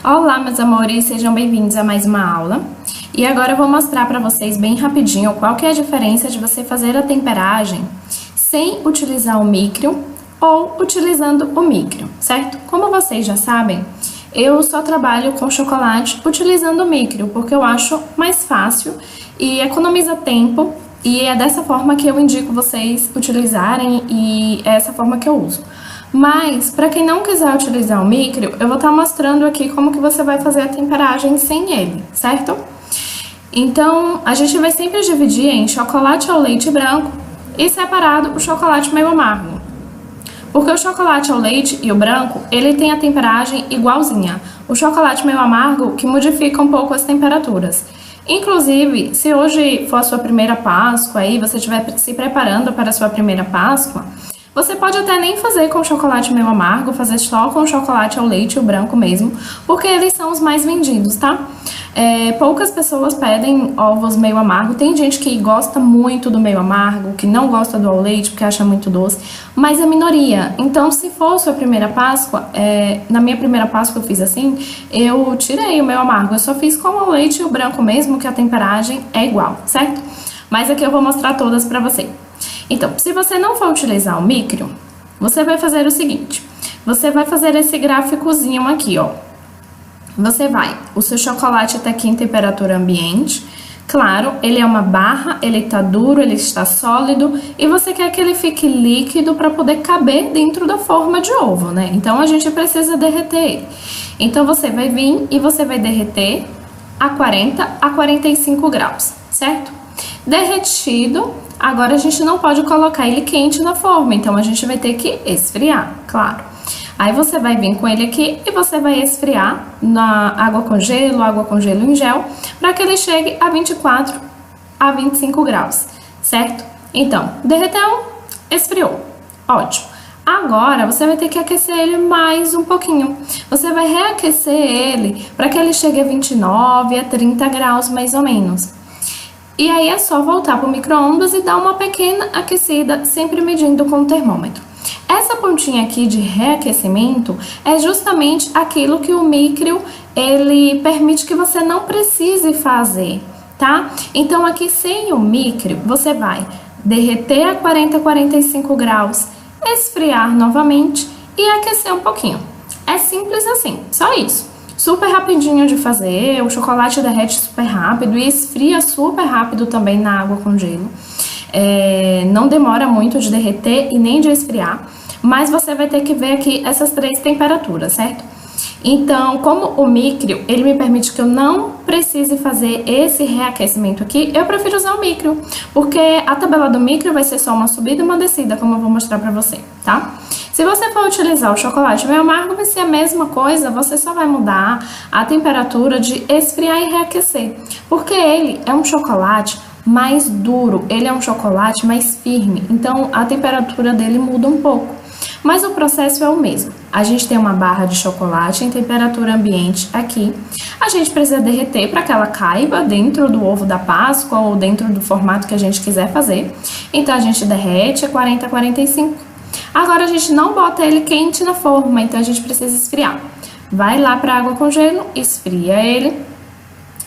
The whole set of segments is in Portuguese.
Olá, meus amores, sejam bem-vindos a mais uma aula. E agora eu vou mostrar para vocês bem rapidinho qual que é a diferença de você fazer a temperagem sem utilizar o micro ou utilizando o micro, certo? Como vocês já sabem, eu só trabalho com chocolate utilizando o micro, porque eu acho mais fácil e economiza tempo, e é dessa forma que eu indico vocês utilizarem e é essa forma que eu uso. Mas, para quem não quiser utilizar o micro, eu vou estar mostrando aqui como que você vai fazer a temperagem sem ele, certo? Então, a gente vai sempre dividir em chocolate ao leite branco e separado o chocolate meio amargo. Porque o chocolate ao leite e o branco, ele tem a temperagem igualzinha. O chocolate meio amargo que modifica um pouco as temperaturas. Inclusive, se hoje for a sua primeira Páscoa, aí você estiver se preparando para a sua primeira Páscoa, você pode até nem fazer com chocolate meio amargo, fazer só com chocolate ao leite e o branco mesmo, porque eles são os mais vendidos, tá? Poucas pessoas pedem ovos meio amargo, tem gente que gosta muito do meio amargo, que não gosta do ao leite porque acha muito doce, mas é minoria. Então, se for sua primeira Páscoa, na minha primeira Páscoa eu fiz assim, eu tirei o meio amargo, eu só fiz com o ao leite e o branco mesmo, que a temperagem é igual, certo? Mas aqui eu vou mostrar todas pra você. Então, se você não for utilizar o micro, você vai fazer o seguinte, você vai fazer esse gráficozinho aqui, ó. O seu chocolate tá aqui em temperatura ambiente, claro, ele é uma barra, ele tá duro, ele está sólido, e você quer que ele fique líquido para poder caber dentro da forma de ovo, né? Então, a gente precisa derreter ele. Então, você vai vir e você vai derreter a 40 a 45 graus, certo? Derretido, agora a gente não pode colocar ele quente na forma, então a gente vai ter que esfriar, claro. Aí você vai vir com ele aqui e você vai esfriar na água com gelo em gel, para que ele chegue a 24 a 25 graus, certo? Então, derreteu, esfriou, ótimo. Agora, você vai ter que aquecer ele mais um pouquinho. Você vai reaquecer ele para que ele chegue a 29 a 30 graus, mais ou menos. E aí é só voltar para o micro-ondas e dar uma pequena aquecida, sempre medindo com o termômetro. Essa pontinha aqui de reaquecimento é justamente aquilo que o micro, ele permite que você não precise fazer, tá? Então aqui sem o micro, você vai derreter a 40 a 45 graus, esfriar novamente e aquecer um pouquinho. É simples assim, só isso. Super rapidinho de fazer, o chocolate derrete super rápido e esfria super rápido também na água com gelo. Não demora muito de derreter e nem de esfriar, mas você vai ter que ver aqui essas três temperaturas, certo? Então, como o micro, ele me permite que eu não precise fazer esse reaquecimento aqui, eu prefiro usar o micro, porque a tabela do micro vai ser só uma subida e uma descida, como eu vou mostrar pra você, tá? Se você for utilizar o chocolate meio amargo, vai ser a mesma coisa, você só vai mudar a temperatura de esfriar e reaquecer, porque ele é um chocolate mais duro, ele é um chocolate mais firme, então a temperatura dele muda um pouco. Mas o processo é o mesmo. A gente tem uma barra de chocolate em temperatura ambiente aqui. A gente precisa derreter para que ela caiba dentro do ovo da Páscoa ou dentro do formato que a gente quiser fazer. Então, a gente derrete a 40 a 45. Agora, a gente não bota ele quente na forma, então a gente precisa esfriar. Vai lá para a água com gelo, esfria ele.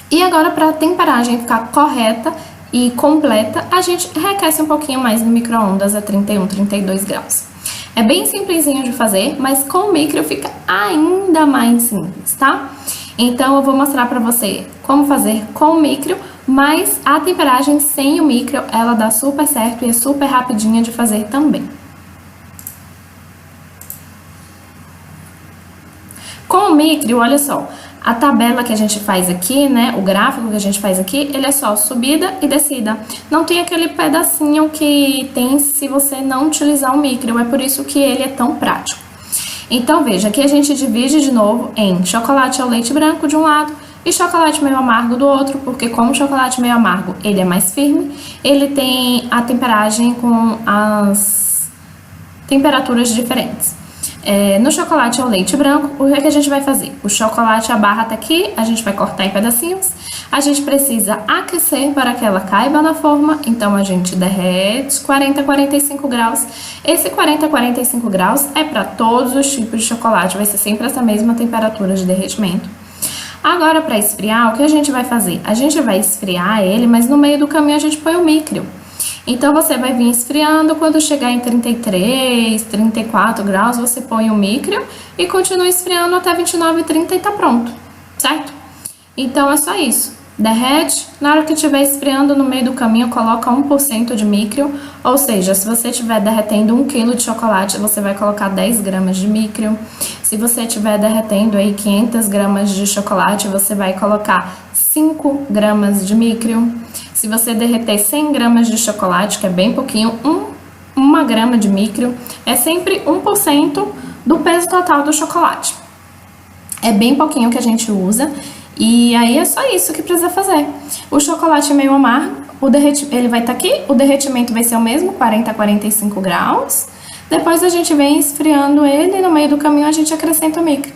E agora, para a temperagem ficar correta e completa, a gente reaquece um pouquinho mais no micro-ondas a 31, 32 graus. É bem simplesinho de fazer, mas com o micro fica ainda mais simples, tá? Então, eu vou mostrar pra você como fazer com o micro, mas a temperagem sem o micro, ela dá super certo e é super rapidinha de fazer também. Com o micro, olha só, a tabela que a gente faz aqui, né, o gráfico que a gente faz aqui, ele é só subida e descida. Não tem aquele pedacinho que tem se você não utilizar o micro, é por isso que ele é tão prático. Então, veja, aqui a gente divide de novo em chocolate ao leite branco de um lado e chocolate meio amargo do outro, porque como o chocolate meio amargo, ele é mais firme, ele tem a temperagem com as temperaturas diferentes. No chocolate ao leite branco, o que a gente vai fazer? O chocolate, a barra tá aqui, a gente vai cortar em pedacinhos. A gente precisa aquecer para que ela caiba na forma, então a gente derrete 40 a 45 graus. Esse 40 a 45 graus é para todos os tipos de chocolate, vai ser sempre essa mesma temperatura de derretimento. Agora, para esfriar, o que a gente vai fazer? A gente vai esfriar ele, mas no meio do caminho a gente põe o micro. Então, você vai vir esfriando, quando chegar em 33, 34 graus, você põe o micro e continua esfriando até 29, 30 e tá pronto, certo? Então, é só isso. Derrete, na hora que estiver esfriando no meio do caminho, coloca 1% de micro, ou seja, se você estiver derretendo 1 kg de chocolate, você vai colocar 10 gramas de micro. Se você estiver derretendo aí 500 gramas de chocolate, você vai colocar 5 gramas de micro. Se você derreter 100 gramas de chocolate, que é bem pouquinho, 1 grama de micro, é sempre 1% do peso total do chocolate. É bem pouquinho que a gente usa. E aí é só isso que precisa fazer. O chocolate é meio amargo, ele vai estar aqui, o derretimento vai ser o mesmo, 40 a 45 graus. Depois a gente vem esfriando ele e no meio do caminho a gente acrescenta o micro.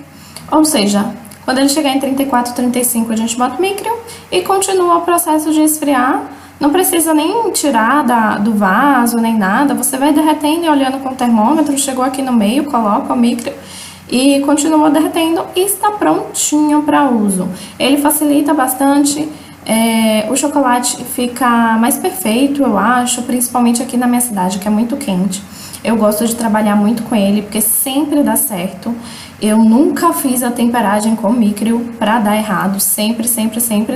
Ou seja, quando ele chegar em 34, 35 a gente bota o micro e continua o processo de esfriar. Não precisa nem tirar do vaso nem nada, você vai derretendo e olhando com o termômetro, chegou aqui no meio, coloca o micro e continua derretendo e está prontinho para uso. Ele facilita bastante, o chocolate fica mais perfeito, eu acho, principalmente aqui na minha cidade, que é muito quente. Eu gosto de trabalhar muito com ele, porque sempre dá certo. Eu nunca fiz a temperagem com micro para dar errado, sempre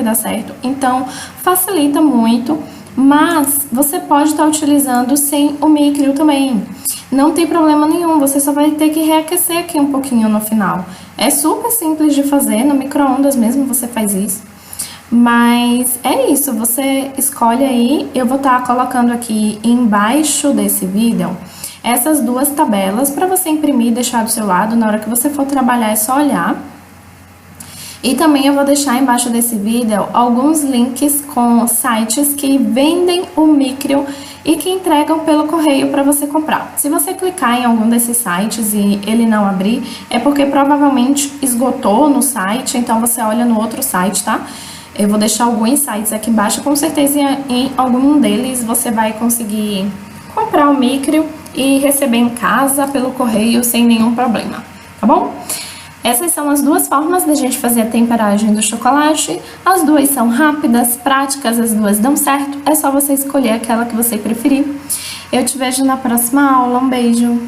dá certo. Então, facilita muito, mas você pode estar utilizando sem o micro também. Não tem problema nenhum, você só vai ter que reaquecer aqui um pouquinho no final. É super simples de fazer, no micro-ondas mesmo você faz isso. Mas é isso, você escolhe aí, eu vou estar colocando aqui embaixo desse vídeo essas duas tabelas para você imprimir e deixar do seu lado, na hora que você for trabalhar é só olhar. E também eu vou deixar embaixo desse vídeo alguns links com sites que vendem o micro e que entregam pelo correio para você comprar. Se você clicar em algum desses sites e ele não abrir, é porque provavelmente esgotou no site, então você olha no outro site, tá? Eu vou deixar alguns sites aqui embaixo, com certeza em algum deles você vai conseguir comprar o micro e receber em casa pelo correio sem nenhum problema, tá bom? Essas são as duas formas da gente fazer a temperagem do chocolate. As duas são rápidas, práticas, as duas dão certo. É só você escolher aquela que você preferir. Eu te vejo na próxima aula. Um beijo!